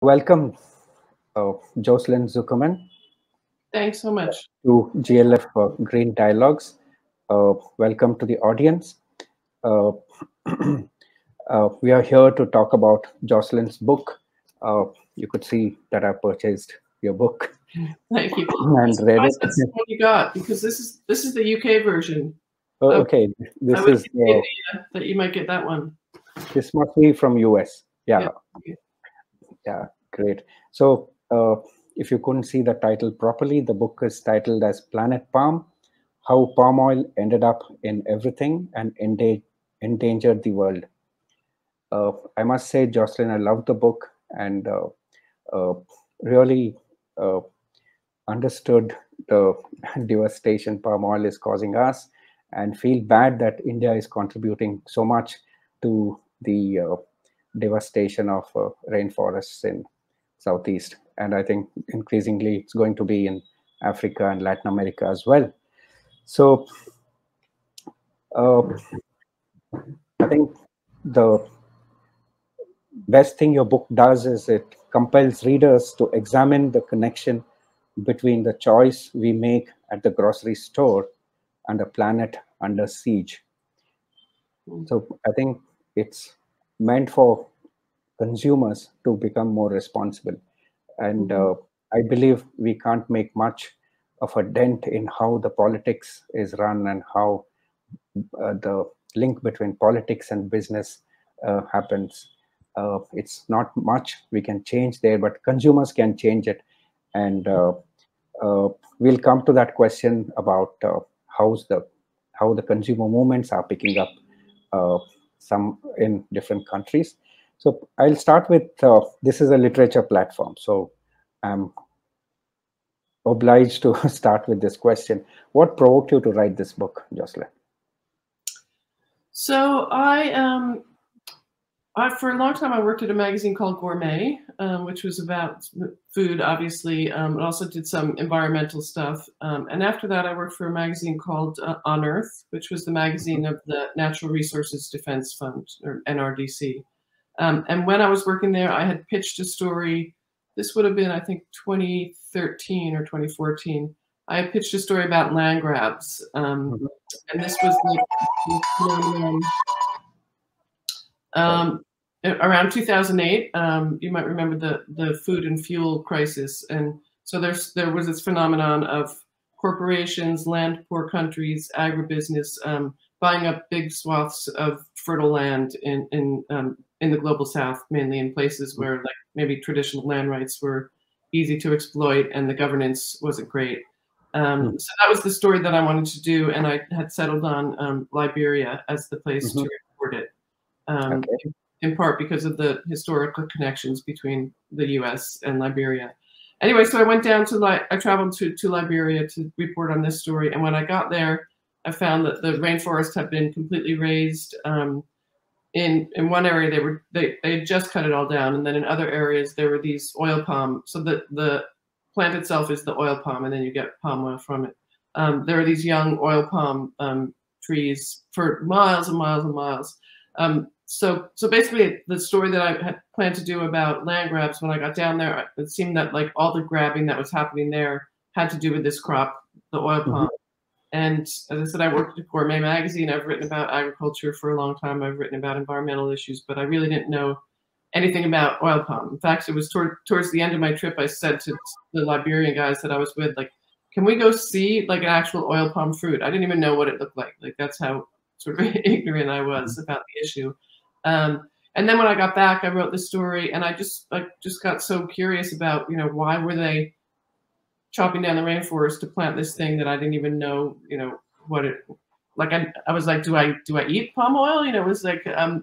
Welcome, Jocelyn Zuckerman, Thanks so much. to GLF Green Dialogues. Welcome to the audience. Uh, we are here to talk about Jocelyn's book. You could see that I purchased your book Thank you. and read That's it. the one you got because this is the UK version. Oh, I, okay, I this would is say that you might get that one. this must be from US. Yeah, Yeah. yeah, great. So, if you couldn't see the title properly, the book is titled as Planet Palm: How Palm Oil Ended Up in Everything and Endangered the World. I must say, Jocelyn, I love the book and uh, really uh, understood the devastation palm oil is causing us, and feel bad that India is contributing so much to the devastation of rainforests in Southeast. And I think increasingly it's going to be in Africa and Latin America as well. So uh, I think the best thing your book does is it compels readers to examine the connection between the choice we make at the grocery store and a planet under siege. So I think it's meant for consumers to become more responsible. And I believe we can't make much of a dent in how the politics is run and how the link between politics and business happens. It's not much we can change there, but consumers can change it. And we'll come to that question about how the consumer movements are picking up some in different countries. So I'll start with this is a literature platform, so I'm obliged to start with this question. What provoked you to write this book, Jocelyn? So for a long time I worked at a magazine called Gourmet, which was about food, obviously. It also did some environmental stuff. And after that, I worked for a magazine called On Earth, which was the magazine of the Natural Resources Defense Fund, or NRDC. And when I was working there, I had pitched a story. This would have been, I think, 2013 or 2014. I had pitched a story about land grabs. And this was around 2008. You might remember the food and fuel crisis. And so there was this phenomenon of corporations, land poor countries, agribusiness, buying up big swaths of fertile land in the global south, mainly in places where like maybe traditional land rights were easy to exploit and the governance wasn't great. So that was the story that I wanted to do, and I had settled on Liberia as the place to report it, in part because of the historical connections between the U.S. and Liberia. Anyway, so I went down to I traveled to Liberia to report on this story, and when I got there, I found that the rainforest had been completely razed. In one area, they had just cut it all down, and then in other areas there were these oil palm. So the plant itself is the oil palm, and then you get palm oil from it. There are these young oil palm trees for miles and miles and miles. So basically, the story that I had planned to do about land grabs, when I got down there, it seemed that like all the grabbing that was happening there had to do with this crop, the oil palm. And as I said, I worked at Gourmet magazine. I've written about agriculture for a long time. I've written about environmental issues, but I really didn't know anything about oil palm. In fact, it was towards the end of my trip, I said to the Liberian guys that I was with, like, can we go see like an actual oil palm fruit? I didn't even know what it looked like. Like, that's how sort of ignorant I was about the issue. And then when I got back, I wrote the story, and I just got so curious about, why were they chopping down the rainforest to plant this thing that I didn't even know, what it, like, I was like, do I eat palm oil? It was like,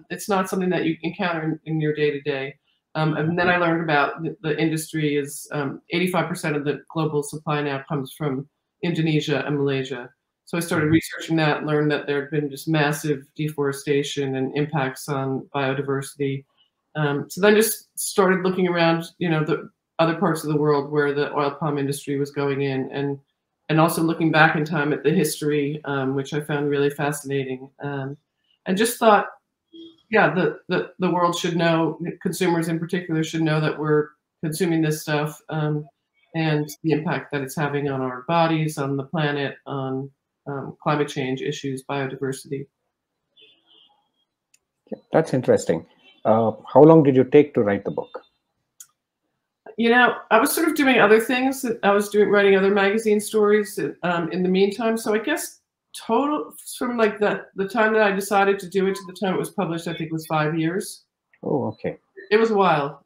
it's not something that you encounter in your day to day. And then I learned about the industry is 85% of the global supply now comes from Indonesia and Malaysia. So I started researching that, learned that there had been just massive deforestation and impacts on biodiversity. So then just started looking around, the other parts of the world where the oil palm industry was going in, and also looking back in time at the history, which I found really fascinating. And just thought, yeah, the world should know, consumers in particular should know that we're consuming this stuff, and the impact that it's having on our bodies, on the planet, on climate change issues, biodiversity. Yeah, that's interesting. How long did you take to write the book? You know, I was sort of doing other things. I was writing other magazine stories in the meantime. So I guess total from like the time that I decided to do it to the time it was published, I think was 5 years. Oh, okay. It was a while.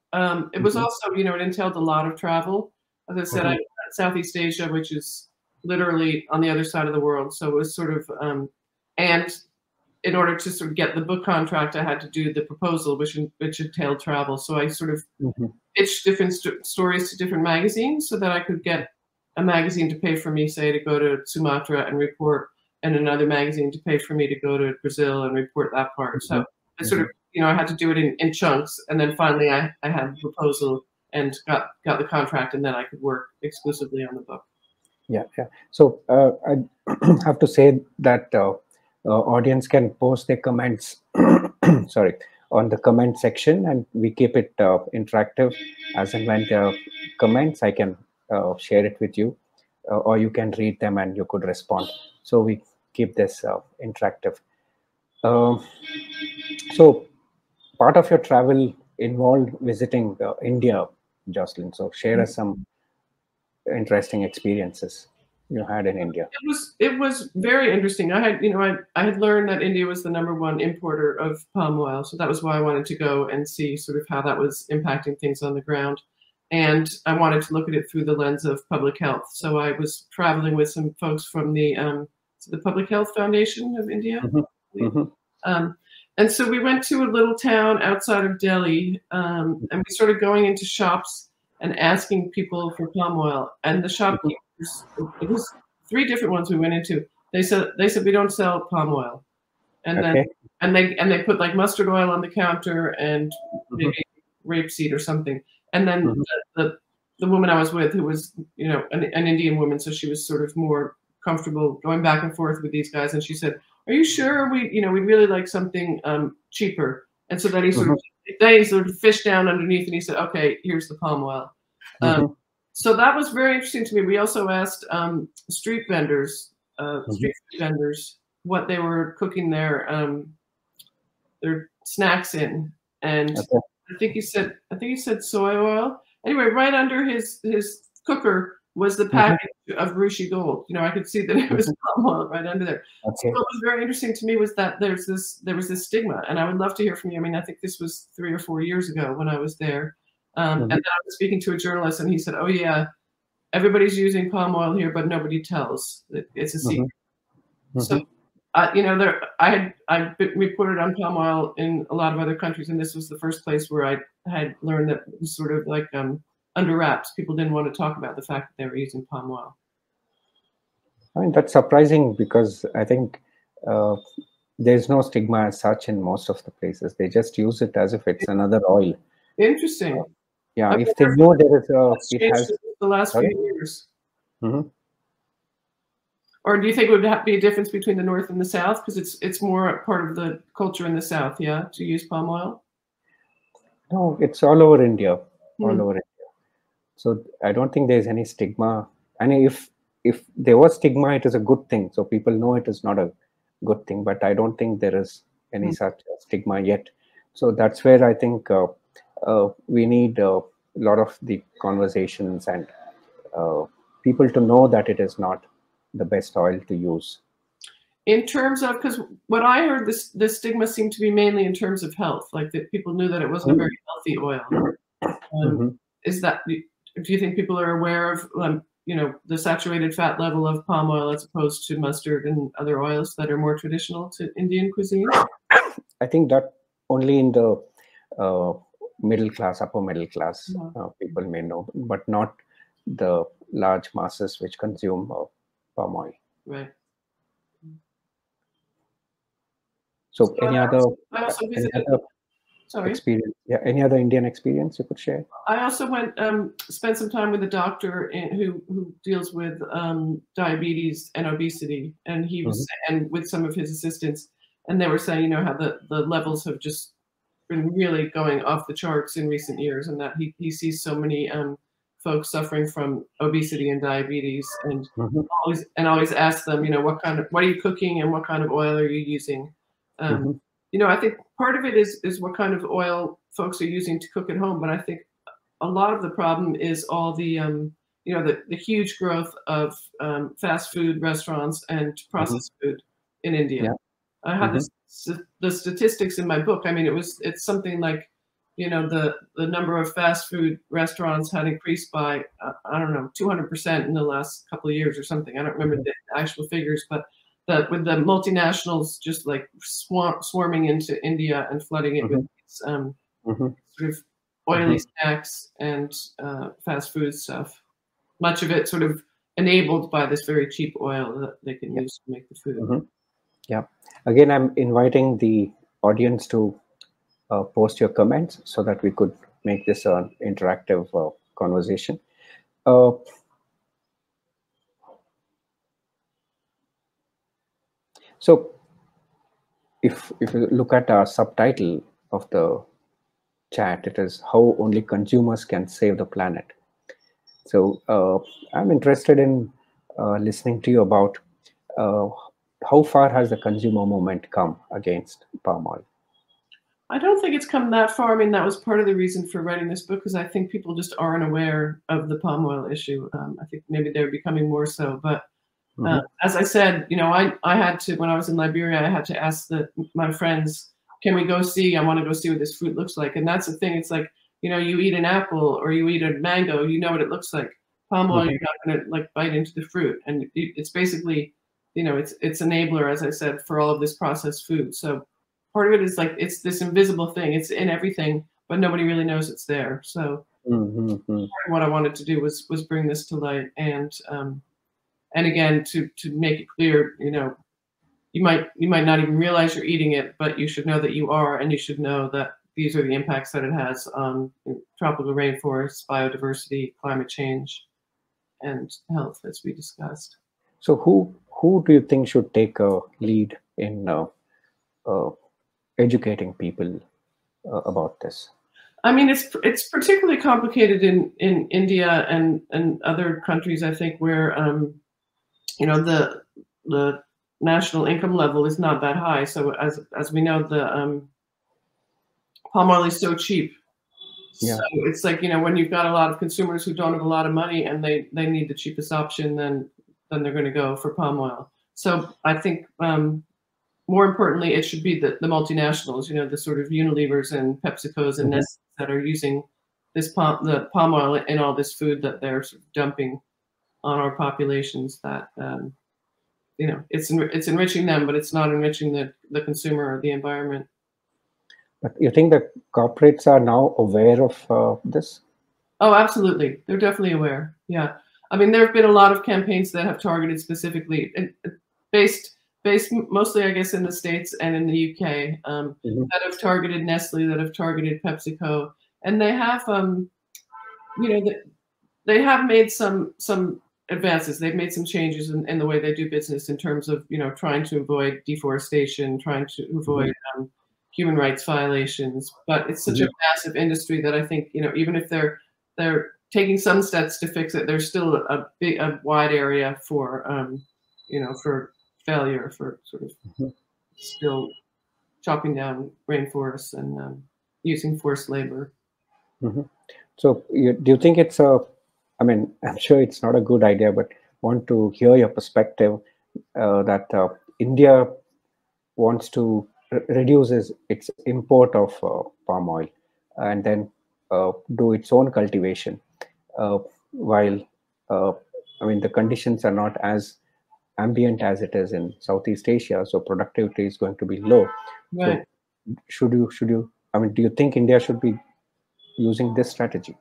It was also, you know, it entailed a lot of travel. As I said, I Southeast Asia, which is literally on the other side of the world. So it was sort of, and in order to sort of get the book contract, I had to do the proposal, which entailed travel. So I sort of pitched different stories to different magazines so that I could get a magazine to pay for me, say, to go to Sumatra and report, and another magazine to pay for me to go to Brazil and report that part. So I sort of, you know, I had to do it in chunks, and then finally I had the proposal and got the contract, and then I could work exclusively on the book. Yeah, yeah. So I have to say that audience can post their comments, sorry, on the comment section, and we keep it interactive. As and when there are comments, I can share it with you, or you can read them and you could respond. So we keep this interactive. So part of your travel involved visiting India, Jocelyn. So share us some interesting experiences you had in India. It was very interesting. I had learned that India was the #1 importer of palm oil, so that was why I wanted to go and see sort of how that was impacting things on the ground. And I wanted to look at it through the lens of public health. So I was traveling with some folks from the Public Health Foundation of India. And so we went to a little town outside of Delhi, and we started going into shops and asking people for palm oil. And the shopkeepers, it was 3 different ones we went into. They said we don't sell palm oil, and then they put like mustard oil on the counter and maybe rapeseed or something. And then the woman I was with, who was, you know, an Indian woman, so she was sort of more comfortable going back and forth with these guys, and she said, "Are you sure we'd really like something cheaper?" And so then he sort of fished down underneath, and he said, "Okay, here's the palm oil." So that was very interesting to me. We also asked street vendors what they were cooking their snacks in, and I think he said soy oil. Anyway, right under his cooker was the package of Ruchi Gold. You know, I could see that it was palm oil right under there. So what was very interesting to me was that there was this stigma, and I would love to hear from you. I mean, I think this was 3 or 4 years ago when I was there, and then I was speaking to a journalist, and he said, "Oh yeah, everybody's using palm oil here, but nobody tells. It's a secret." So, you know, I reported on palm oil in a lot of other countries, and this was the first place where I had learned that it was sort of like under wraps. People didn't want to talk about the fact that they were using palm oil. I mean, that's surprising because I think there's no stigma as such in most of the places. They just use it as if it's another oil. Interesting. Yeah, if they know there is it has the last few years. Or do you think it would be a difference between the North and the South? Because it's more part of the culture in the South, yeah, to use palm oil? No, it's all over India, all over India. So I don't think there's any stigma. And if there was stigma, it is a good thing. So people know it is not a good thing, but I don't think there is any such stigma yet. So that's where I think we need a lot of the conversations and people to know that it is not the best oil to use. In terms of, because what I heard, this stigma seemed to be mainly in terms of health, like that people knew that it wasn't a very healthy oil. Is that, do you think people are aware of, you know, the saturated fat level of palm oil as opposed to mustard and other oils that are more traditional to Indian cuisine? I think that only in the middle class, upper middle class, people may know, but not the large masses which consume palm oil. Right. So any other experience? Yeah, any other Indian experience you could share? I also went spent some time with a doctor who deals with diabetes and obesity, and he was and with some of his assistants, and they were saying, you know, how the levels have just been really going off the charts in recent years, and that he sees so many folks suffering from obesity and diabetes, and Mhm. always ask them, what are you cooking and what kind of oil are you using? Um, Mhm. I think part of it is what kind of oil folks are using to cook at home, but I think a lot of the problem is all the the huge growth of fast food restaurants and Mhm. processed food in India. Yeah. I have Mhm. the statistics in my book. I mean, it's something like, the number of fast food restaurants had increased by I don't know, 200% in the last couple of years or something. I don't remember Mhm. the actual figures, but that with the multinationals just like swarming into India and flooding it with Mhm. these, Mhm. sort of oily Mhm. snacks and fast food stuff. Much of it sort of enabled by this very cheap oil that they can Yeah. use to make the food. Mhm. Yeah. Again, I'm inviting the audience to post your comments so that we could make this an interactive conversation. Uh, so, if you look at our subtitle of the chat, it is how only consumers can save the planet. So, I'm interested in listening to you about uh, how far has the consumer movement come against palm oil. I don't think it's come that far. I mean, that was part of the reason for writing this book, because I think people just aren't aware of the palm oil issue. I think maybe they're becoming more so. But Hmm. as I said, I had to, when I was in Liberia, I had to ask my friends, can we go see? I want to go see what this fruit looks like. And that's the thing. It's like, you eat an apple or you eat a mango, you know what it looks like. Palm oil, Hmm. you're not going to like bite into the fruit, and it's basically, it's enabler, as I said, for all of this processed food. So part of it is like it's this invisible thing. It's in everything, but nobody really knows it's there. So Hmm. part of what I wanted to do was bring this to light, and again to make it clear, you might not even realize you're eating it, but you should know that you are, and you should know that these are the impacts that it has on tropical rainforests, biodiversity, climate change, and health, as we discussed. So, who do you think should take a lead in uh, educating people about this? I mean, it's particularly complicated in India and other countries, I think, where the national income level is not that high. So as we know, the palm oil is so cheap. So Yeah. it's like, when you've got a lot of consumers who don't have a lot of money and they need the cheapest option, then they're going to go for palm oil. So I think more importantly, it should be the multinationals, the sort of Unilevers and PepsiCos and Hmm. Nestle that are using the palm oil in all this food that they're sort of dumping on our populations. That it's enriching them, but it's not enriching the consumer or the environment. But you think that corporates are now aware of this? Oh, absolutely. They're definitely aware. Yeah. I mean, there have been a lot of campaigns that have targeted specifically, and based mostly, I guess, in the States and in the UK, Hmm. that have targeted Nestle, that have targeted PepsiCo, and they have, you know, th- they have made some advances. They've made some changes in the way they do business in terms of, trying to avoid deforestation, trying to Hmm. avoid human rights violations. But it's such a Hmm. massive industry that I think, even if they're taking some steps to fix it, there's still a wide area for failure, for sort of still chopping down rainforests and using forced labor. Hmm. So, do you think it's a? I mean, I'm sure it's not a good idea, but want to hear your perspective that India wants to reduce its import of palm oil and then do its own cultivation, while uh, I mean the conditions are not as ambient as it is in Southeast Asia, so productivity is going to be low. Right. So, should you? I mean, do you think India should be using this strategy?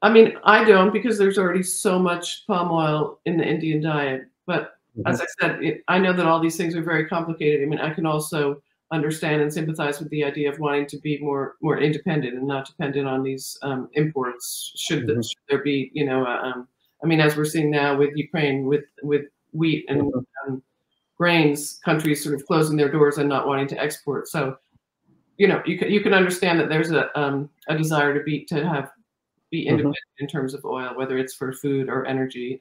I mean, I don't, because there's already so much palm oil in the Indian diet. But Hmm. as I said, I know that all these things are very complicated. I mean, I can also understand and sympathize with the idea of wanting to be more independent and not dependent on these imports. Hmm. Should there be, I mean, as we're seeing now with Ukraine, with wheat and Hmm. grains, countries sort of closing their doors and not wanting to export. So you know, you can understand that there's a desire to be independent in terms of oil, whether it's for food or energy.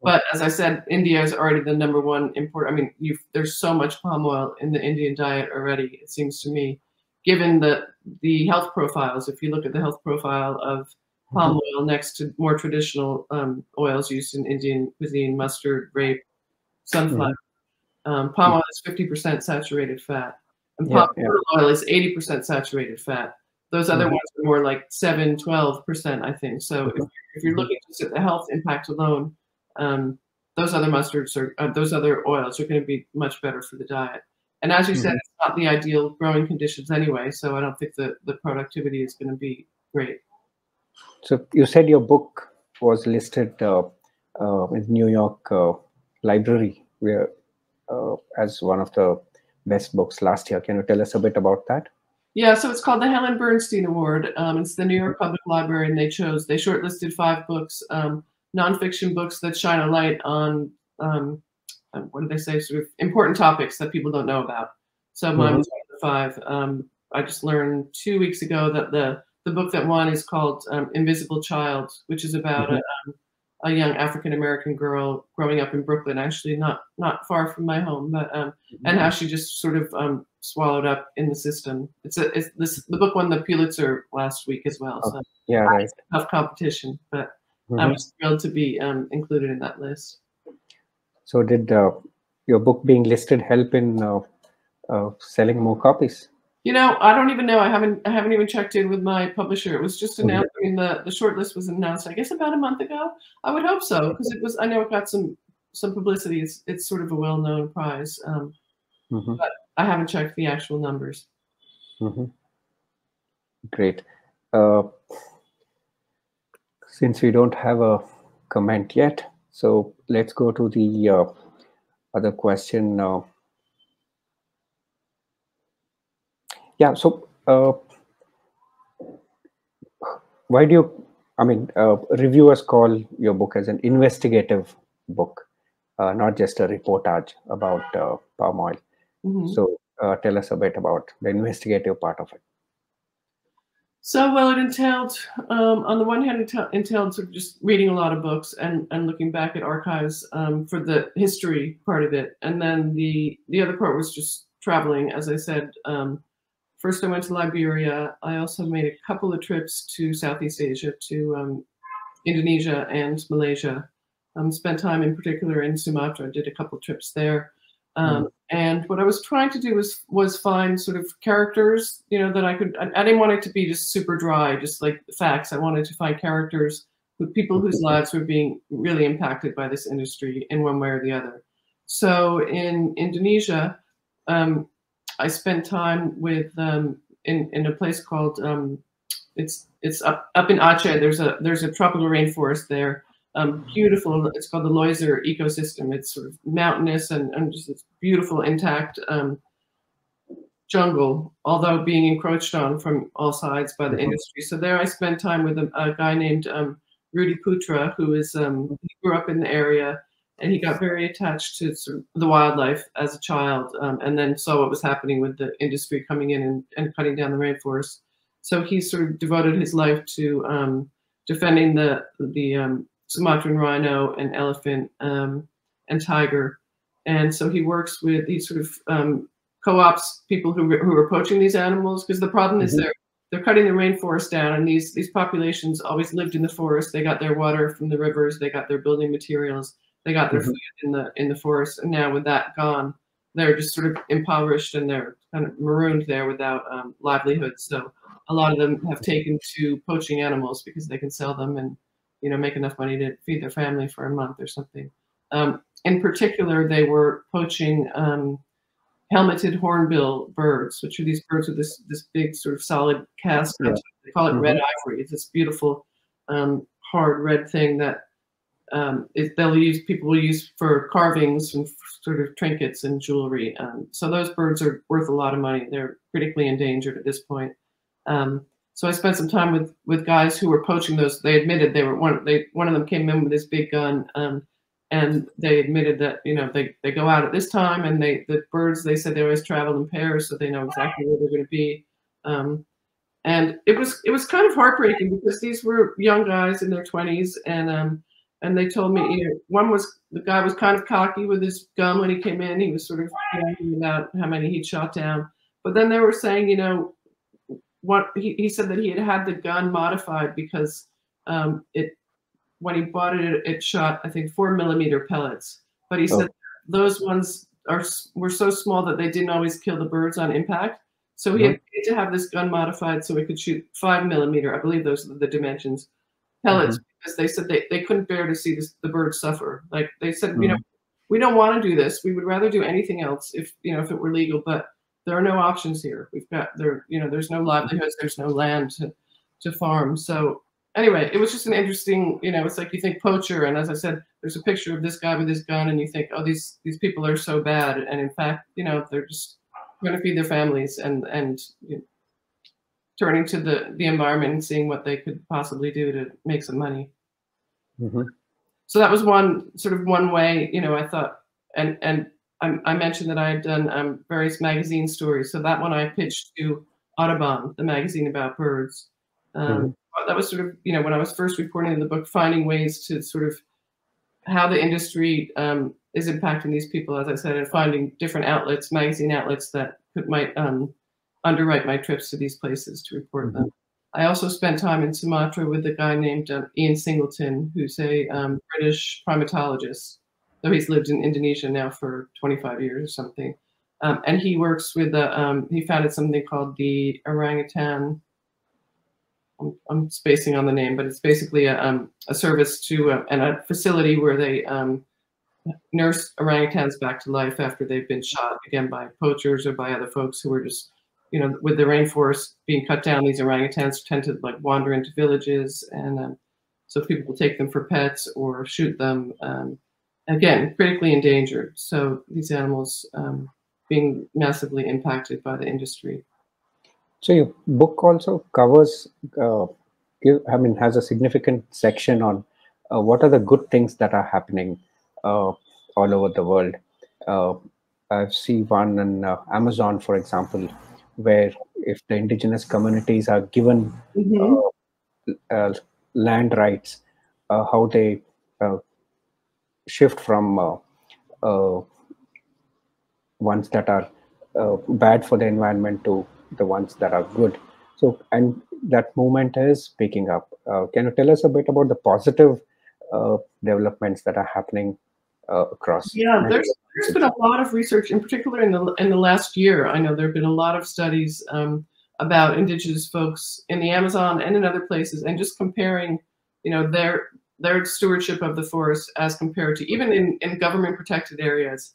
But as I said, India is already the #1 import. I mean, there's so much palm oil in the Indian diet already, it seems to me, given the health profiles. If you look at the health profile of palm oil next to more traditional oils used in Indian cuisine, mustard, rape, sunflower, palm oil is 50% saturated fat, and palm oil is 80% saturated fat. Those other ones are more like 7, 12%, I think. So if you're looking just at the health impact alone, those other mustards or those other oils are going to be much better for the diet. And as you said, it's not the ideal growing conditions anyway, so I don't think the productivity is going to be great. So you said your book was listed in New York Library where as one of the best books last year. Can you tell us a bit about that? Yeah, so it's called the Helen Bernstein Award. It's the New York Public Library, and they shortlisted 5 books, nonfiction books that shine a light on, what do they say, sort of important topics that people don't know about. So mine was one of the 5. I just learned 2 weeks ago that the book that won is called Invisible Child, which is about a young African-American girl growing up in Brooklyn, actually not far from my home, but and how she just sort of swallowed up in the system. The book won the Pulitzer last week as well. So yeah, right. It's a tough competition, but I was thrilled to be included in that list. So did your book being listed help in selling more copies? You know, I don't even know. I haven't even checked in with my publisher. It was just announced. I mean, the short list was announced, I guess, about a month ago. I would hope so, because I know it got some publicity. It's sort of a well-known prize, but I haven't checked the actual numbers. Great. Since we don't have a comment yet, so let's go to the other question. Yeah, so why do you, I mean, reviewers call your book as an investigative book, not just a reportage about palm oil. So tell us a bit about the investigative part of it. So, well, it entailed, on the one hand, it entailed sort of just reading a lot of books and looking back at archives for the history part of it. And then the other part was just traveling, as I said. First, I went to Liberia. I also made a couple of trips to Southeast Asia, to Indonesia and Malaysia. Spent time in particular in Sumatra, did a couple of trips there. And what I was trying to do was find sort of characters, you know, that I didn't want it to be just super dry, just like facts. I wanted to find characters with people whose lives were being really impacted by this industry in one way or the other. So in Indonesia, I spent time with in a place called it's up in Aceh. There's a tropical rainforest there. Beautiful. It's called the Loiser ecosystem. It's sort of mountainous and just this beautiful intact jungle, although being encroached on from all sides by the industry. So there I spent time with a guy named Rudy Putra, who is he grew up in the area, and he got very attached to sort of the wildlife as a child, and then saw what was happening with the industry coming in and cutting down the rainforest. So he sort of devoted his life to defending the Sumatran rhino and elephant and tiger. And so he works with, he sort of co-ops people who are poaching these animals, because the problem is they're cutting the rainforest down, and these populations always lived in the forest. They got their water from the rivers, they got their building materials, they got their food in the forest. And now with that gone, they're just sort of impoverished, and they're kind of marooned there without livelihoods. So a lot of them have taken to poaching animals because they can sell them and, you know, make enough money to feed their family for a month or something. In particular, they were poaching helmeted hornbill birds, which are these birds with this big sort of solid cast. They call it red ivory. It's this beautiful hard red thing that people will use for carvings and sort of trinkets and jewelry. So those birds are worth a lot of money. They're critically endangered at this point. So I spent some time with guys who were poaching those. They admitted they were one of them came in with this big gun, and they admitted that, you know, they go out at this time, and the birds, they said they always travel in pairs, so they know exactly where they're going to be. And it was kind of heartbreaking because these were young guys in their 20s, and they told me, you know, the guy was kind of cocky with his gun when he came in. He was sort of bragging about how many he'd shot down. But then they were saying, you know, what he said that he had the gun modified because when he bought it, it shot, I think, 4mm pellets. But he said those ones were so small that they didn't always kill the birds on impact. So he had to have this gun modified so it could shoot 5mm, I believe those are the dimensions, pellets, because they said they couldn't bear to see the birds suffer. Like they said, you know, we don't want to do this. We would rather do anything else if, you know, if it were legal, but there are no options here. We've got you know, there's no livelihoods, there's no land to farm. So anyway, it was just an interesting, you know, it's like you think poacher, and as I said, there's a picture of this guy with his gun, and you think, oh, these people are so bad, and in fact, you know, they're just trying to feed their families and you know, turning to the environment and seeing what they could possibly do to make some money. So that was one way, you know, I thought, and I mentioned that I had done various magazine stories. So that one I pitched to Audubon, the magazine about birds. That was sort of, you know, when I was first reporting in the book, finding ways to sort of how the industry is impacting these people, as I said, and finding different outlets, magazine outlets that might underwrite my trips to these places to report them. I also spent time in Sumatra with a guy named Ian Singleton, who's a British primatologist, though he's lived in Indonesia now for 25 years or something. And he works with, he founded something called the Orangutan, I'm spacing on the name, but it's basically a service to and a facility where they nurse orangutans back to life after they've been shot, again, by poachers or by other folks who are just, you know, with the rainforest being cut down, these orangutans tend to like wander into villages, and so people will take them for pets or shoot them. Again, critically endangered. So these animals being massively impacted by the industry. So your book also covers, has a significant section on what are the good things that are happening all over the world. I see one in Amazon, for example, where if the indigenous communities are given land rights, how they shift from ones that are bad for the environment to the ones that are good. So, and that movement is picking up. Can you tell us a bit about the positive developments that are happening across? Yeah, there's been a lot of research, in particular in the last year. I know there have been a lot of studies about indigenous folks in the Amazon and in other places, and just comparing, you know, their stewardship of the forest as compared to even in government protected areas.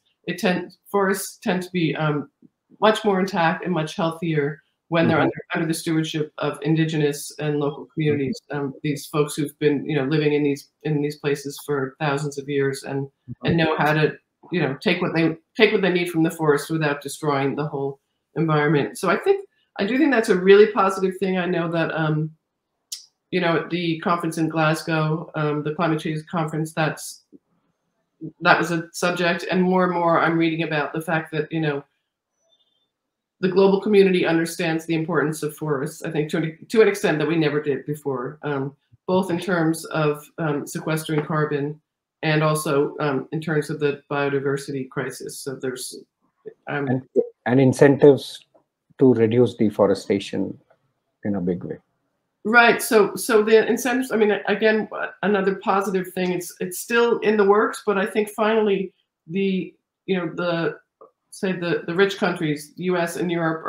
Forests tend to be much more intact and much healthier when they're under the stewardship of indigenous and local communities. These folks who've been, you know, living in these places for thousands of years and know how to, you know, take what they need from the forest without destroying the whole environment. So I do think that's a really positive thing. I know that you know, at the conference in Glasgow, the climate change conference, that was a subject, and more I'm reading about the fact that, you know, the global community understands the importance of forests, I think, to an extent that we never did before, both in terms of sequestering carbon and also in terms of the biodiversity crisis. So there's and incentives to reduce deforestation in a big way. Right. So the incentives, I mean, again, another positive thing, it's still in the works, but I think finally the rich countries, the US and Europe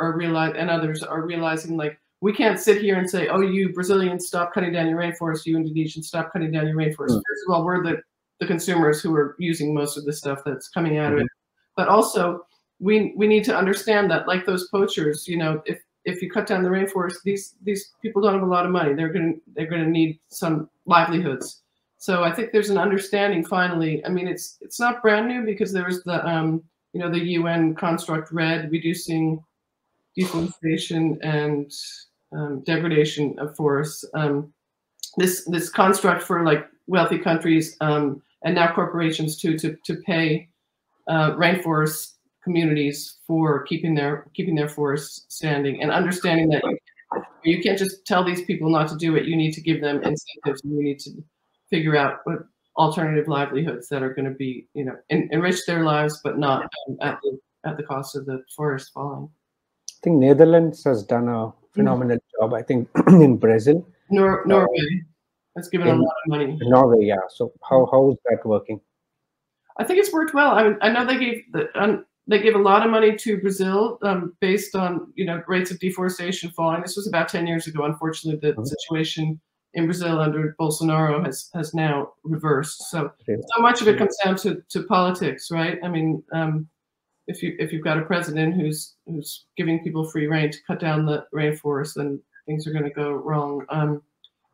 and others are realizing, like, we can't sit here and say, oh, you Brazilians, stop cutting down your rainforest, you Indonesians, stop cutting down your rainforest. First of all, we're the consumers who are using most of the stuff that's coming out of it. But also we need to understand that, like those poachers, you know, if you cut down the rainforest, these people don't have a lot of money. They're gonna need some livelihoods. So I think there's an understanding finally. I mean, it's not brand new, because there was the you know, the UN construct REDD, reducing deforestation and degradation of forests. This construct for, like, wealthy countries and now corporations too, to pay rainforest communities for keeping their forests standing, and understanding that you can't just tell these people not to do it. You need to give them incentives, and you need to figure out what alternative livelihoods that are going to be, enrich their lives, but not at the cost of the forest falling. I think Netherlands has done a phenomenal job. I think in Brazil, Norway has given a lot of money. Norway, yeah. So how is that working? I think it's worked well. I know they gave a lot of money to Brazil based on rates of deforestation falling. This was about 10 years ago. Unfortunately, the situation in Brazil under Bolsonaro has now reversed. So much of it comes down to politics, right? I mean, if you've got a president who's giving people free rein to cut down the rainforest, then things are going to go wrong.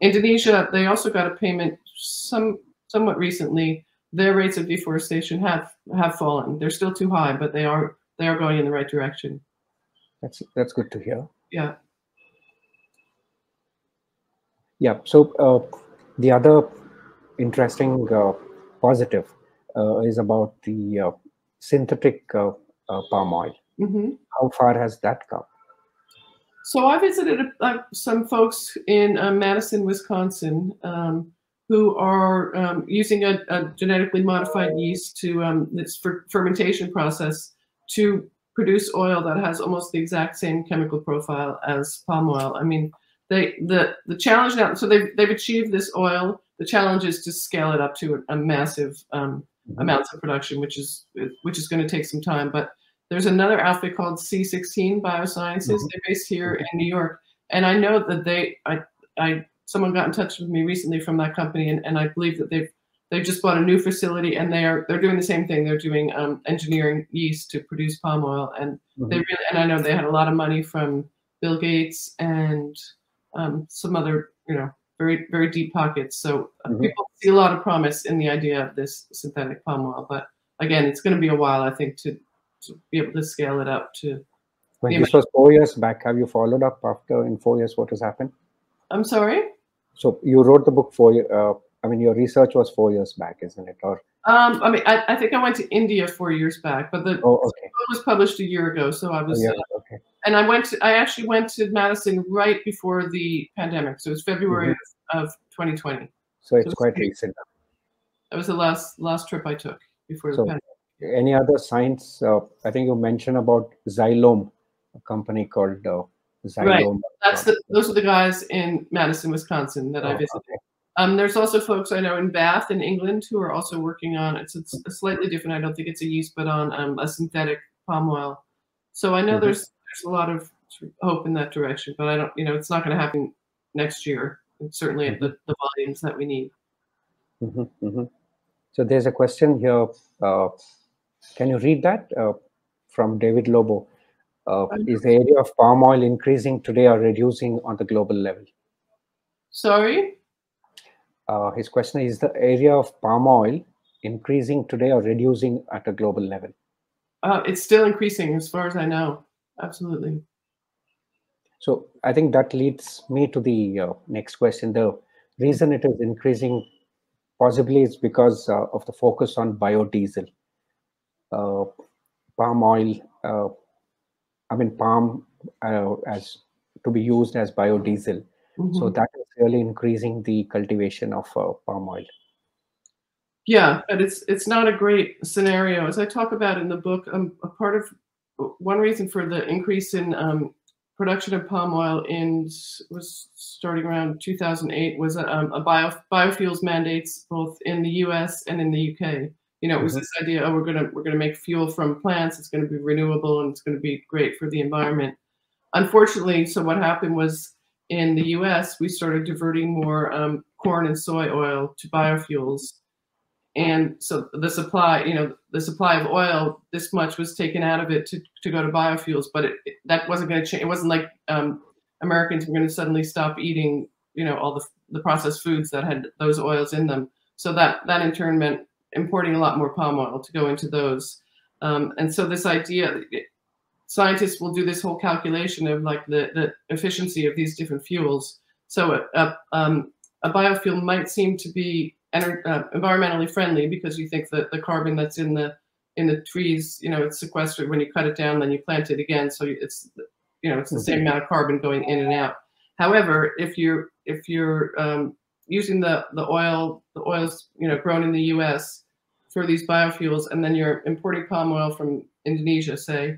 Indonesia, they also got a payment somewhat recently. Their rates of deforestation have fallen. They're still too high, but they are going in the right direction. That's good to hear. Yeah. Yeah. So the other interesting positive is about the synthetic palm oil. Mm-hmm. How far has that come? So I visited some folks in Madison, Wisconsin, who are using a genetically modified yeast to its fermentation process to produce oil that has almost the exact same chemical profile as palm oil. I mean, the challenge now, so they've achieved this oil. The challenge is to scale it up to a massive amounts of production, which is going to take some time. But there's another outfit called C16 Biosciences. They're based here in New York, and I know that someone got in touch with me recently from that company, and I believe that they've just bought a new facility, and they're doing the same thing. They're doing engineering yeast to produce palm oil, and and I know they had a lot of money from Bill Gates and some other very, very deep pockets. So people see a lot of promise in the idea of this synthetic palm oil, but again, it's going to be a while, I think, to be able to scale it up to. When this was 4 years back, have you followed up after in 4 years what has happened? I'm sorry? So you wrote the book your research was 4 years back, isn't it? Or I think I went to India 4 years back, but the book was published a year ago, so I was. Okay. And I actually went to Madison right before the pandemic, so it was February of 2020. So it's quite recent. That was the last trip I took before the pandemic. Any other science? I think you mentioned about Xylome, a company called Xylome. Right. Those are the guys in Madison, Wisconsin that I visited. Okay. There's also folks I know in Bath in England who are also working on it's a slightly different. I don't think it's a yeast, but on a synthetic palm oil. So I know there's a lot of hope in that direction, but I don't. It's not going to happen next year. It's certainly at the volumes that we need. So there's a question here. Can you read that from David Lobo? Is the area of palm oil increasing today or reducing on the global level? Sorry? His question is the area of palm oil increasing today or reducing at a global level? It's still increasing as far as I know. Absolutely. So I think that leads me to the next question. The reason it is increasing possibly is because of the focus on biodiesel. Palm oil, palm as to be used as biodiesel. So that is really increasing the cultivation of palm oil. Yeah, but it's not a great scenario. As I talk about in the book, one reason for the increase in production of palm oil was starting around 2008 was biofuels mandates both in the U.S. and in the UK. It was this idea, we're gonna make fuel from plants. It's going to be renewable and it's going to be great for the environment. Unfortunately, so what happened was in the U.S. we started diverting more corn and soy oil to biofuels, and so the supply of oil, this much was taken out of it to go to biofuels, but that wasn't going to change. It wasn't like Americans were going to suddenly stop eating all the processed foods that had those oils in them. So that in turn meant importing a lot more palm oil to go into those. And so this idea, scientists will do this whole calculation of like the efficiency of these different fuels. So a biofuel might seem to be environmentally friendly because you think that the carbon that's in the in the trees, it's sequestered when you cut it down, then you plant it again. So it's, it's the same amount of carbon going in and out. However, if you're using the oils, grown in the U.S. for these biofuels, and then you're importing palm oil from Indonesia, say,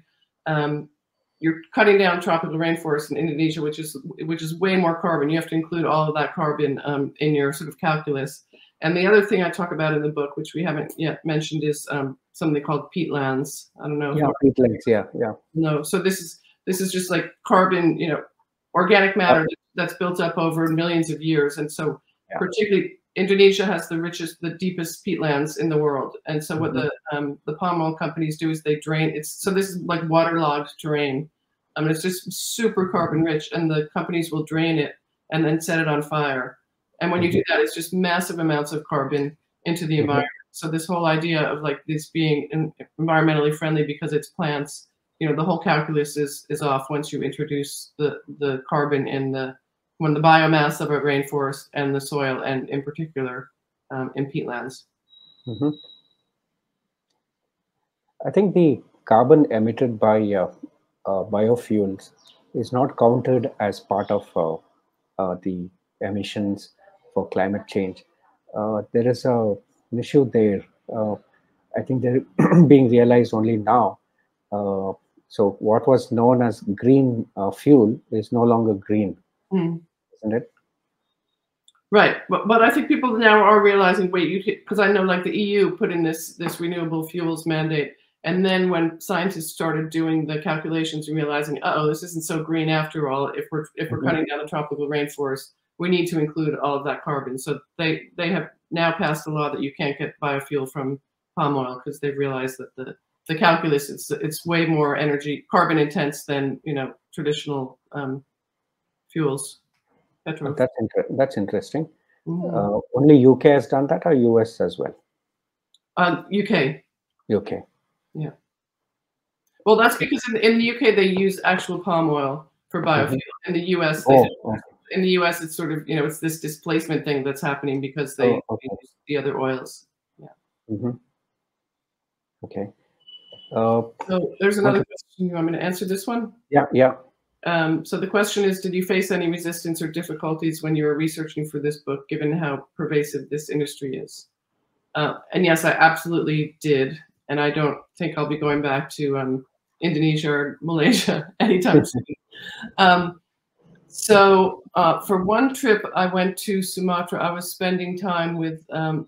you're cutting down tropical rainforest in Indonesia, which is way more carbon. You have to include all of that carbon in your sort of calculus. And the other thing I talk about in the book, which we haven't yet mentioned, is something called peatlands. I don't know. Yeah, peatlands. Yeah. No, so this is just like carbon, organic matter that's built up over millions of years, and so particularly Indonesia has the deepest peatlands in the world. And so what the palm oil companies do is they drain. So this is like waterlogged terrain. It's just super carbon rich, and the companies will drain it and then set it on fire. And when you do that, it's just massive amounts of carbon into the environment. So this whole idea of like this being environmentally friendly because it's plants, the whole calculus is off once you introduce the carbon when the biomass of a rainforest and the soil, and in particular in peatlands. I think the carbon emitted by biofuels is not counted as part of the emissions for climate change. There is an issue there. I think they're being realized only now. So what was known as green fuel is no longer green, isn't it? Right, but I think people now are realizing, wait, because I know like the EU put in this renewable fuels mandate, and then when scientists started doing the calculations and realizing, this isn't so green after all. If we're cutting down the tropical rainforest, we need to include all of that carbon. So they have now passed a law that you can't get biofuel from palm oil because they've realized that the calculus it's way more carbon intense than traditional fuels. Petrol. That's interesting. Only UK has done that, or US as well? UK. UK. Yeah. Well, that's because in the UK they use actual palm oil for biofuel. In the US, in the US, it's sort of it's this displacement thing that's happening because they use the other oils. Yeah. Okay. So there's another question. You want me to answer this one? Yeah. So the question is, did you face any resistance or difficulties when you were researching for this book, given how pervasive this industry is? And yes, I absolutely did. And I don't think I'll be going back to Indonesia or Malaysia anytime soon. So for one trip, I went to Sumatra. I was spending time with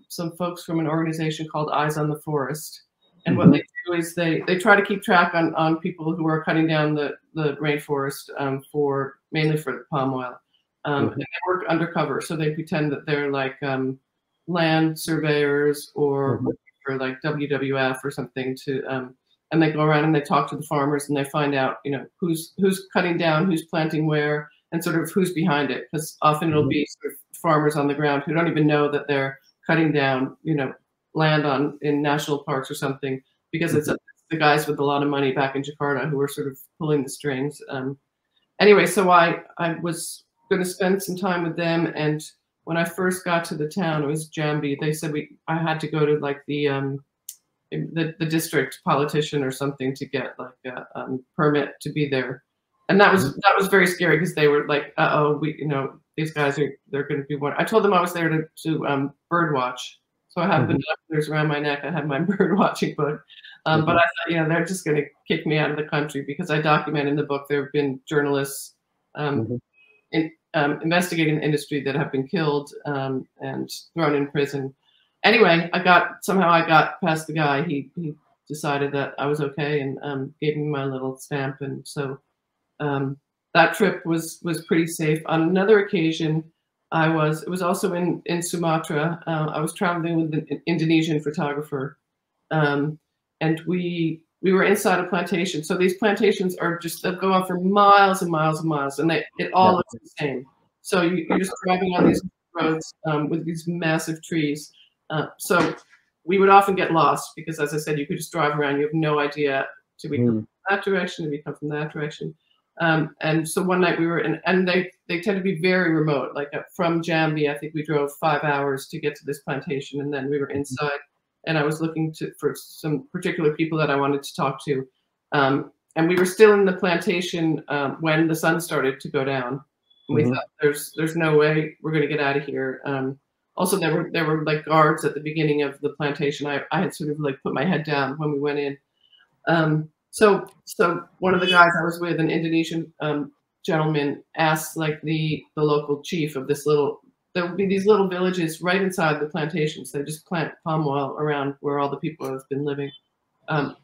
some folks from an organization called Eyes on the Forest. And what they do is they try to keep track on people who are cutting down the rainforest mainly for palm oil. And they work undercover. So they pretend that they're like land surveyors or for like WWF or something and they go around and they talk to the farmers and they find out, who's cutting down, who's planting where, and sort of who's behind it. Because often it'll be sort of farmers on the ground who don't even know that they're cutting down, land in national parks or something, because it's the guys with a lot of money back in Jakarta who are sort of pulling the strings. Anyway, so I was going to spend some time with them, and when I first got to the town, it was Jambi. They said I had to go to like the district politician or something to get like a permit to be there, and that was very scary because they were like, these guys they're going to be one. I told them I was there to bird watch. So I have binoculars around my neck. I have my bird watching book. But I thought, they're just going to kick me out of the country because I document in the book there have been journalists investigating the industry that have been killed and thrown in prison. Anyway, somehow I got past the guy. He decided that I was okay and gave me my little stamp. And so that trip was pretty safe. On another occasion, it was also in Sumatra. I was traveling with an Indonesian photographer, and we were inside a plantation. So these plantations they'll go on for miles and miles and miles, and it all looks the same. So you're just driving on these roads with these massive trees. So we would often get lost because, as I said, you could just drive around. You have no idea, do we come from that direction? Do we come from that direction? And so one night we were in, and they tend to be very remote. Like from Jambi, I think we drove 5 hours to get to this plantation, and then we were inside. and I was looking for some particular people that I wanted to talk to. And we were still in the plantation when the sun started to go down. And we thought, there's no way we're going to get out of here. Also, there were like guards at the beginning of the plantation. I had sort of like put my head down when we went in. So one of the guys I was with, an Indonesian gentleman, asked like the local chief of this little. There would be these little villages right inside the plantations. They just plant palm oil around where all the people have been living.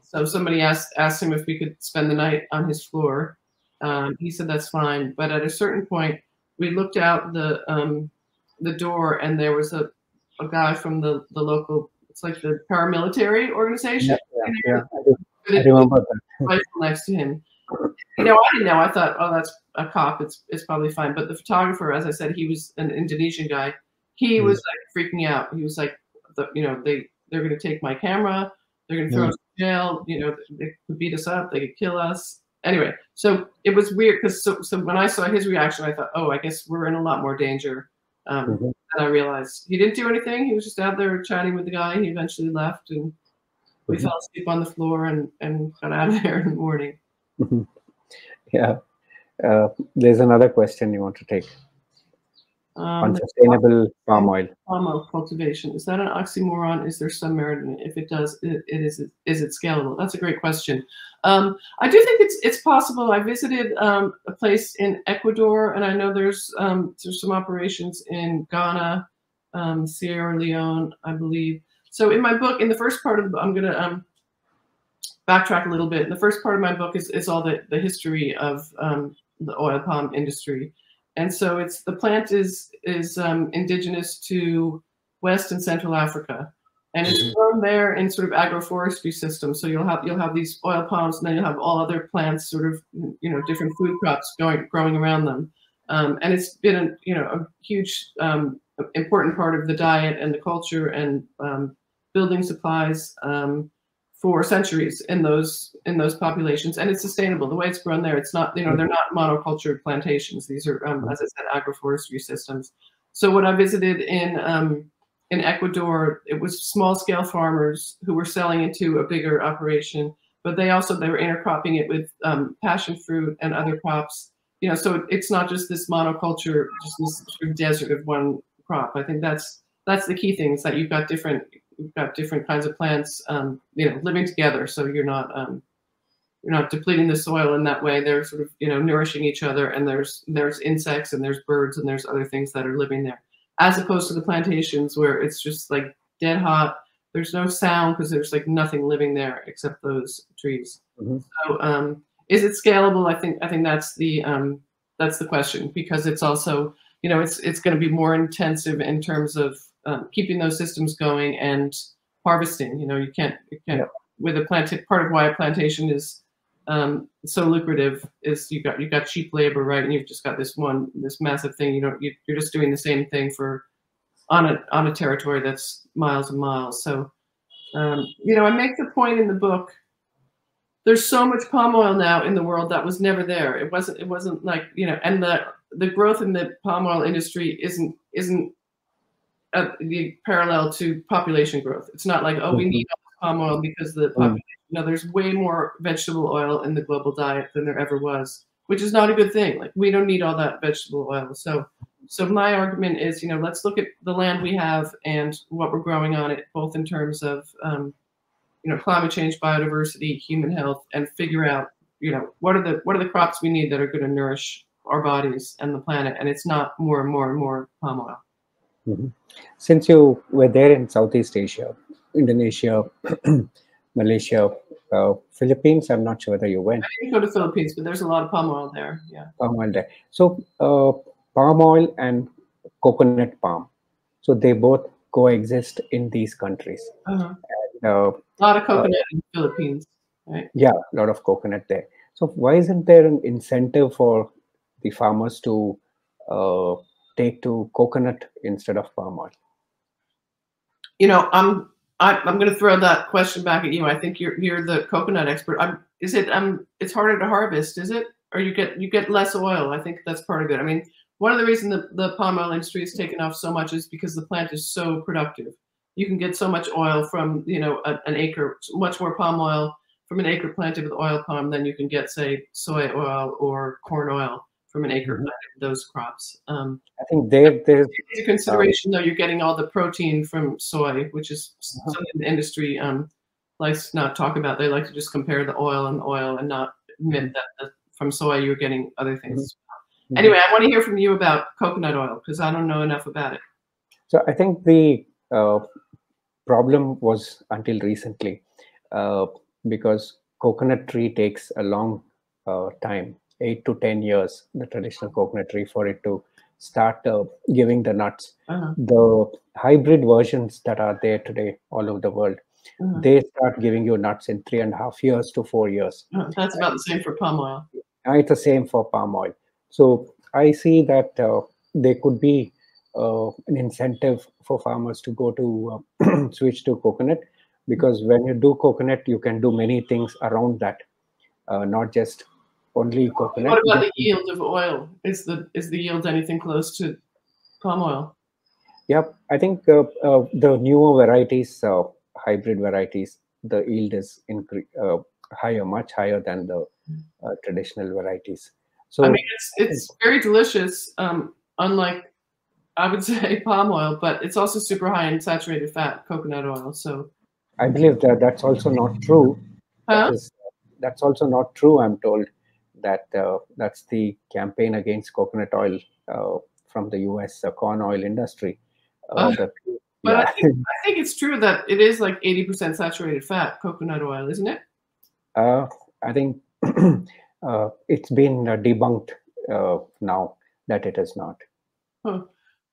So somebody asked him if we could spend the night on his floor. He said that's fine. But at a certain point, we looked out the door, and there was a guy from the local. It's like the paramilitary organization. Yeah. I remember that. Rifle next to him. I didn't know. I thought, oh, that's a cop. It's probably fine. But the photographer, as I said, he was an Indonesian guy. He was like freaking out. He was like, they're going to take my camera. They're going to throw us in jail. They could beat us up. They could kill us. Anyway, so it was weird because so when I saw his reaction, I thought, oh, I guess we're in a lot more danger. And I realized he didn't do anything. He was just out there chatting with the guy. He eventually left, and we fell asleep on the floor and got out of there in the morning. Yeah. There's another question you want to take on sustainable palm oil. Palm oil cultivation, is that an oxymoron? Is there some merit in it? If it does, is it scalable? That's a great question. I do think it's possible. I visited a place in Ecuador, and I know there's some operations in Ghana, Sierra Leone, I believe. So in my book, in the first part of the book, I'm going to backtrack a little bit. The first part of my book is all the history of the oil palm industry. And so the plant is indigenous to West and Central Africa, and it's grown there in sort of agroforestry systems. So you'll have these oil palms, and then you'll have all other plants, sort of different food crops growing around them. And it's been a huge important part of the diet and the culture and building supplies for centuries in those populations, and it's sustainable. The way it's grown there, it's not they're not monocultured plantations. These are, as I said, agroforestry systems. So what I visited in Ecuador, it was small scale farmers who were selling into a bigger operation, but they were intercropping it with passion fruit and other crops. So it's not just this monoculture, just this sort of desert of one crop. I think that's the key thing, is that you've got different kinds of plants, living together. So you're not depleting the soil in that way. They're sort of, nourishing each other, and there's insects and there's birds and there's other things that are living there, as opposed to the plantations where it's just like dead hot. There's no sound because there's like nothing living there except those trees. So is it scalable? I think that's the question, because it's also, it's going to be more intensive in terms of keeping those systems going and harvesting. You can't with a plant. Part of why a plantation is so lucrative is you've got cheap labor, right? And you've just got this massive thing. You're just doing the same thing on a territory that's miles and miles. So I make the point in the book. There's so much palm oil now in the world that was never there. It wasn't like, and the growth in the palm oil industry isn't the parallel to population growth. It's not like, we need palm oil because the population. No, there's way more vegetable oil in the global diet than there ever was, which is not a good thing. Like, we don't need all that vegetable oil. So my argument is, let's look at the land we have and what we're growing on it, both in terms of climate change, biodiversity, human health, and figure out, what are the crops we need that are going to nourish our bodies and the planet. And it's not more and more and more palm oil. Since you were there in Southeast Asia, Indonesia, Malaysia, Philippines, I'm not sure whether you went. I didn't go to Philippines, but there's a lot of palm oil there. Yeah. Palm oil there. So palm oil and coconut palm, so they both coexist in these countries. And, a lot of coconut in the Philippines, right? Yeah, a lot of coconut there. So why isn't there an incentive for the farmers to take to coconut instead of palm oil? I'm going to throw that question back at you. I think you're the coconut expert. It's harder to harvest, is it? Or you get less oil? I think that's part of it. I mean, one of the reasons the palm oil industry has taken off so much is because the plant is so productive. you can get so much oil from, you know, an acre, much more palm oil from an acre planted with oil palm than you can get, say, soy oil or corn oil from an acre planted with those crops. I think there's a consideration, though, you're getting all the protein from soy, which is something the industry likes to not talk about. They like to just compare the oil and not admit that from soy you're getting other things. Anyway, I want to hear from you about coconut oil because I don't know enough about it. So I think the problem was until recently because coconut tree takes a long time, 8 to 10 years, the traditional coconut tree, for it to start giving the nuts. The hybrid versions that are there today all over the world, they start giving you nuts in 3.5 years to 4 years. That's about the same for palm oil. It's the same for palm oil. So I see that there could be an incentive for farmers to go to switch to coconut, because when you do coconut, you can do many things around that, not just only coconut. What about the yield of oil? Is the yield anything close to palm oil? Yep, I think the newer varieties, hybrid varieties, the yield is higher, much higher than the traditional varieties. So I mean, it's very delicious, unlike, I would say, palm oil, but it's also super high in saturated fat, coconut oil. So I believe that that's also not true. That's also not true. I'm told that that's the campaign against coconut oil from the U.S. Corn oil industry. But I think it's true that it is like 80% saturated fat, coconut oil, isn't it? I think it's been debunked now that it is not.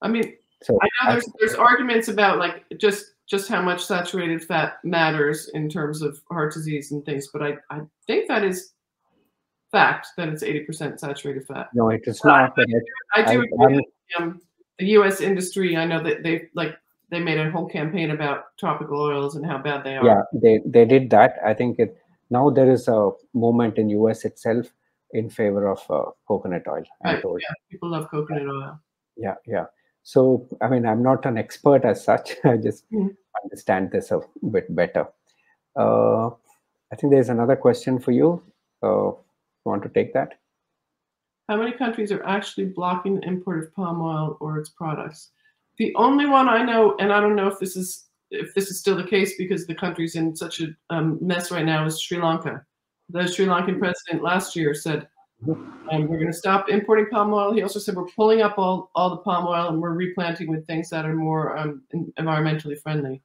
I mean, so I know there's arguments about like just how much saturated fat matters in terms of heart disease and things, but I think that is fact that it's 80% saturated fat. No, it is not. I do agree with the U.S. industry. I know that they made a whole campaign about tropical oils and how bad they are. Yeah, they did that. I think now there is a movement in U.S. itself in favor of coconut oil. I'm told. Yeah, people love coconut oil. Yeah. So, I mean, I'm not an expert as such. I just understand this a bit better. I think there's another question for you. Want to take that? How many countries are actually blocking the import of palm oil or its products? The only one I know, and I don't know if this is still the case because the country's in such a mess right now, is Sri Lanka. The Sri Lankan president last year said, we're going to stop importing palm oil. He also said we're pulling up all the palm oil and we're replanting with things that are more environmentally friendly.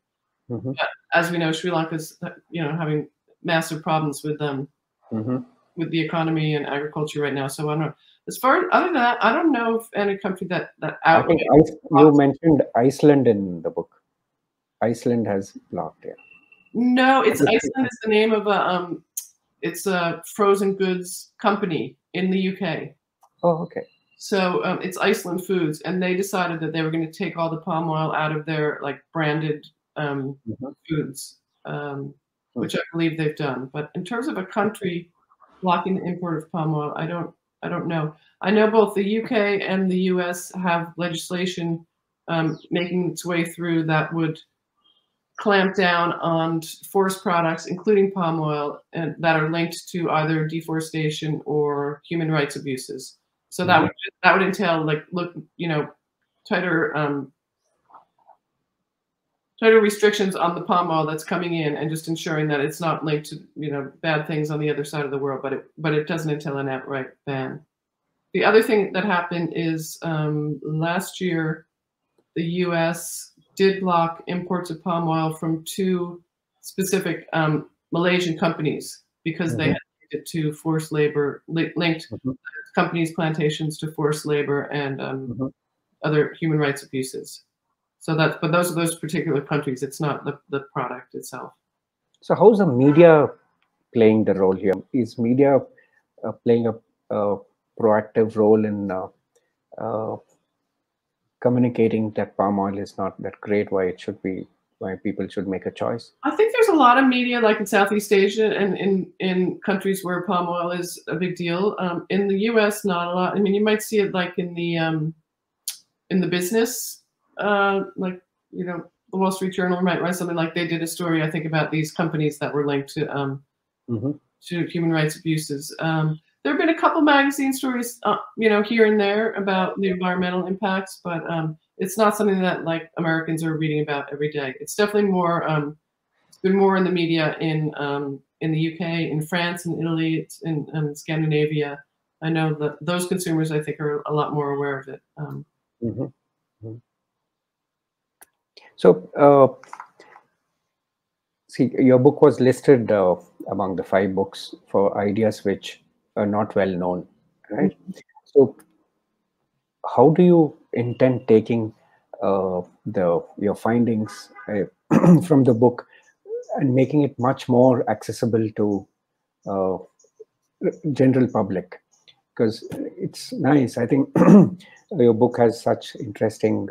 But as we know, Sri Lanka's having massive problems with with the economy and agriculture right now. So I don't know. As far other than that, I don't know if any country that I think you mentioned Iceland in the book. Iceland has blocked it. No, Iceland is the name of it's a frozen goods company in the UK. Oh, okay. So it's Iceland Foods, and they decided that they were going to take all the palm oil out of their like branded foods, which I believe they've done. But in terms of a country blocking the import of palm oil, I don't know. I know both the UK and the US have legislation making its way through that would clamp down on forest products, including palm oil, and that are linked to either deforestation or human rights abuses. So that would entail tighter restrictions on the palm oil that's coming in, and just ensuring that it's not linked to bad things on the other side of the world. But it doesn't entail an outright ban. The other thing that happened is last year, the U.S. did block imports of palm oil from 2 specific Malaysian companies because they had linked it to forced labor, linked companies' plantations to forced labor and other human rights abuses. So but those are those particular countries. It's not the product itself. So how's the media playing the role here? Is media playing a proactive role in communicating that palm oil is not that great, why people should make a choice? I think there's a lot of media, like in Southeast Asia and in countries where palm oil is a big deal. In the U.S., not a lot. I mean, you might see it like in the business, the Wall Street Journal might write something like they did a story, I think, about these companies that were linked to to human rights abuses. There have been a couple magazine stories, you know, here and there about the environmental impacts, but it's not something that like Americans are reading about every day. It's definitely more. It's been more in the media in the UK, in France, in Italy, it's in Scandinavia. I know that those consumers, I think, are a lot more aware of it. So, see, your book was listed among the 5 books for ideas which are not well known, right? So, how do you intend taking your findings from the book and making it much more accessible to general public? Because it's nice. I think your book has such interesting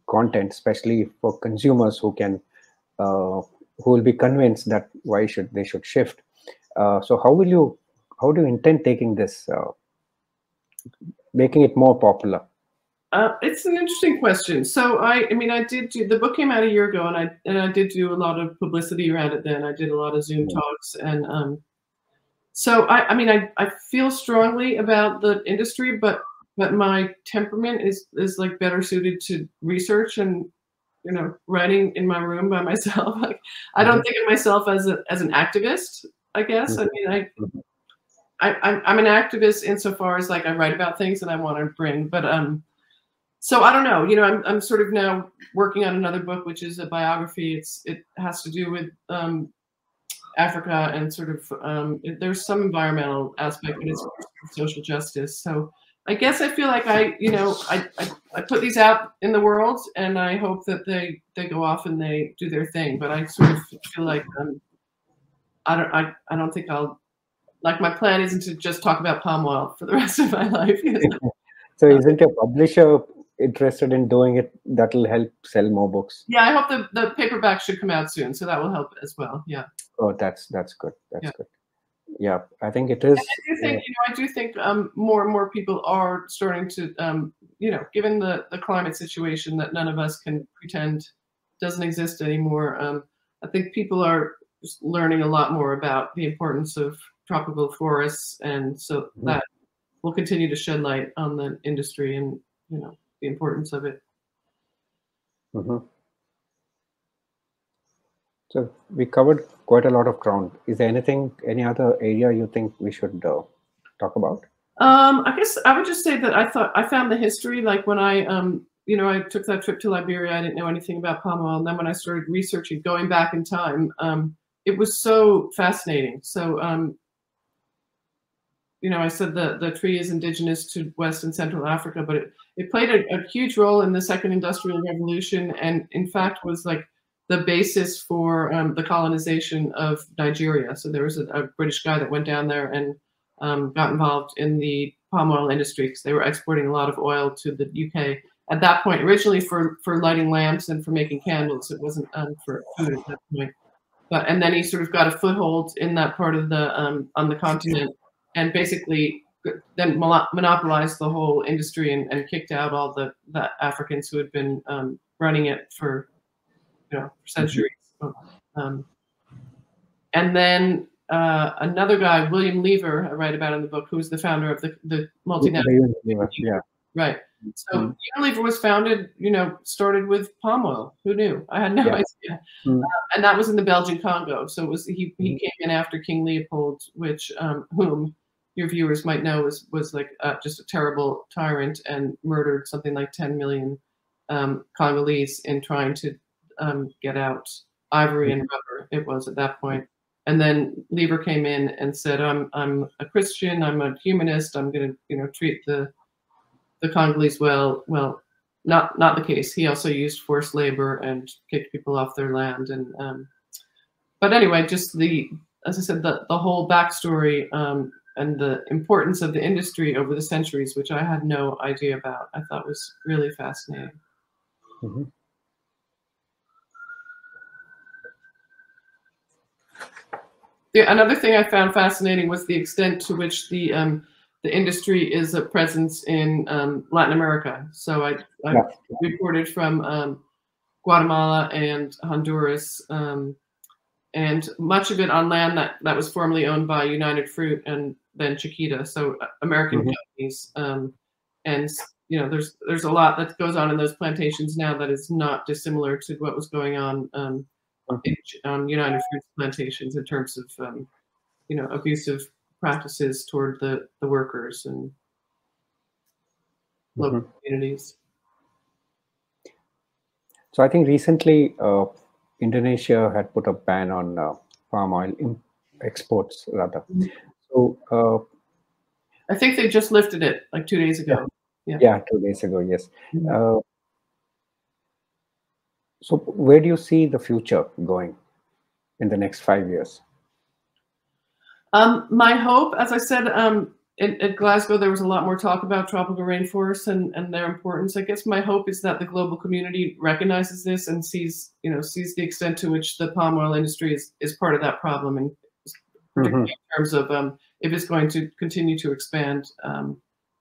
content, especially for consumers who can who will be convinced that they should shift. So how do you intend taking this, making it more popular? It's an interesting question. So I mean, I did do, the book came out a year ago, and I did do a lot of publicity around it. Then I did a lot of Zoom talks, and so I mean, I feel strongly about the industry, but my temperament is like better suited to research and, you know, writing in my room by myself. Like, I don't think of myself as an activist, I guess. I mean, I'm an activist insofar as like I write about things and I want to bring, but so I don't know, you know, I'm sort of now working on another book, which is a biography. It has to do with Africa and sort of there's some environmental aspect, but it's social justice. So I guess I feel like I put these out in the world, and I hope that they go off and they do their thing. But I sort of feel like I don't think I'll, like, my plan isn't to just talk about palm oil for the rest of my life. So isn't your publisher interested in doing it? That'll help sell more books. Yeah, I hope the paperback should come out soon, so that will help as well. Yeah. Oh, that's good. That's good. Yeah, I think it is. And I do think more and more people are starting to, you know, given the climate situation that none of us can pretend doesn't exist anymore. I think people are learning a lot more about the importance of tropical forests, and so that will continue to shed light on the industry and, you know, the importance of it. So we covered quite a lot of ground. Is there any other area you think we should talk about? I guess I would just say that I found the history, like when I, you know, I took that trip to Liberia, I didn't know anything about palm oil. And then when I started researching, going back in time, it was so fascinating. So, you know, I said the tree is indigenous to West and Central Africa, but it played a huge role in the Second Industrial Revolution, and in fact was like the basis for the colonization of Nigeria. So there was a British guy that went down there and got involved in the palm oil industry because they were exporting a lot of oil to the UK at that point, originally for lighting lamps and for making candles. It wasn't for food at that point. And then he sort of got a foothold in that part of the on the continent, and basically then monopolized the whole industry and kicked out all the Africans who had been running it for, you know, centuries. And then another guy, William Lever, I write about in the book, who was the founder of the multinational. Yeah. Right. So Unilever was founded, you know, started with palm oil. Who knew? I had no idea. And that was in the Belgian Congo. So it was he came in after King Leopold, which whom your viewers might know was like just a terrible tyrant and murdered something like 10 million Congolese in trying to get out ivory and rubber. It was at that point. And then Lever came in and said, I'm a Christian, I'm a humanist, I'm going to, you know, treat the Congolese well. Well, not the case. He also used forced labor and kicked people off their land. And but anyway, just as I said, the whole backstory and the importance of the industry over the centuries, which I had no idea about, I thought was really fascinating. Another thing I found fascinating was the extent to which the industry is a presence in Latin America. So I reported from Guatemala and Honduras, and much of it on land that was formerly owned by United Fruit and then Chiquita, so American companies. And there's a lot that goes on in those plantations now that is not dissimilar to what was going on on United Fruit's plantations in terms of abusive practices toward the workers and local communities. So I think recently Indonesia had put a ban on palm oil exports, rather. So I think they just lifted it like 2 days ago. Yeah, 2 days ago, yes. So where do you see the future going in the next 5 years? My hope, as I said, at Glasgow, there was a lot more talk about tropical rainforests and their importance. I guess my hope is that the global community recognizes this and sees the extent to which the palm oil industry is part of that problem, and particularly in terms of if it's going to continue to expand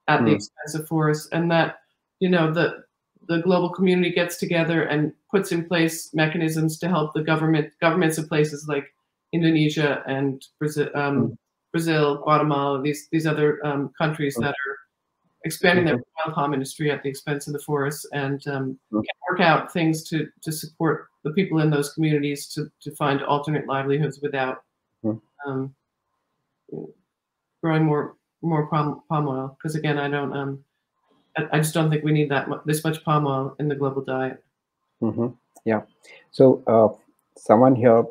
at the expense of forests, and that the global community gets together and puts in place mechanisms to help the governments of places like Indonesia and Brazil, Guatemala, these other countries that are expanding their wild palm industry at the expense of the forests, and can work out things to support the people in those communities to find alternate livelihoods without growing more palm oil. Because again, I just don't think we need this much palm oil in the global diet. Yeah. So someone here,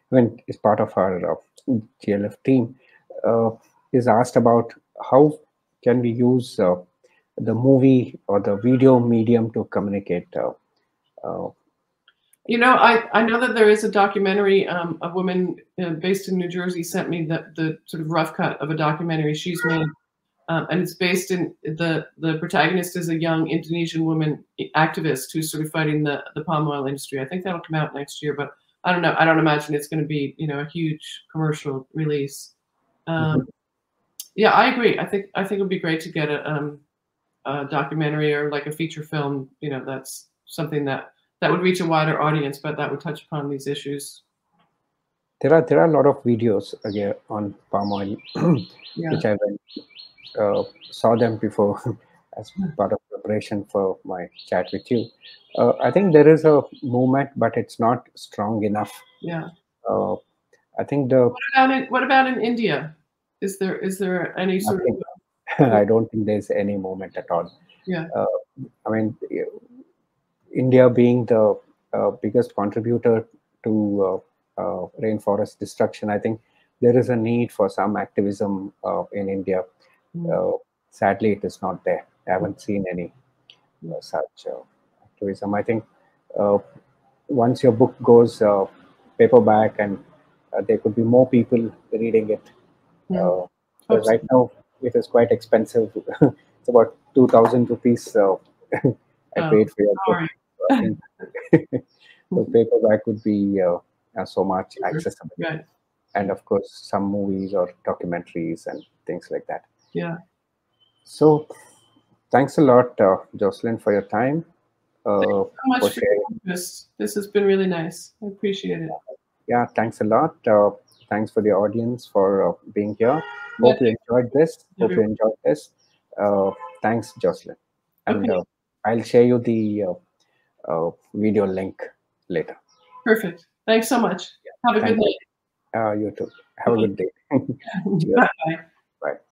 when is part of our GLF team, is asked about how can we use the movie or the video medium to communicate. I know that there is a documentary. A woman based in New Jersey sent me the sort of rough cut of a documentary she's made. And it's based in the protagonist is a young Indonesian woman activist who's sort of fighting the palm oil industry. I think that'll come out next year, but I don't know. I don't imagine it's going to be a huge commercial release. Yeah, I agree. I think it would be great to get a documentary or like a feature film. That's something that would reach a wider audience, but that would touch upon these issues. There are a lot of videos again on palm oil, which I saw them before as part of preparation for my chat with you. I think there is a movement, but it's not strong enough. Yeah. I think What about in India? Is there any sort of? I don't think there's any movement at all. Yeah. I mean, India being the biggest contributor to rainforest destruction, I think there is a need for some activism in India. Sadly, it is not there. I haven't seen any such activism. I think once your book goes paperback, and there could be more people reading it. Because right now it is quite expensive. It's about 2,000 rupees. I paid for your book. So I think the paperback would be so much accessible. Right. And of course, some movies or documentaries and things like that. Yeah. So thanks a lot, Jocelyn, for your time. Thank you so much for your interest. This has been really nice. I appreciate it. Yeah, thanks a lot. Thanks for the audience for being here. Hope you enjoyed this. Thanks, Jocelyn. And I'll share you the video link later. Perfect. Thanks so much. Have a good day. You too. Have a good day. Bye. Bye.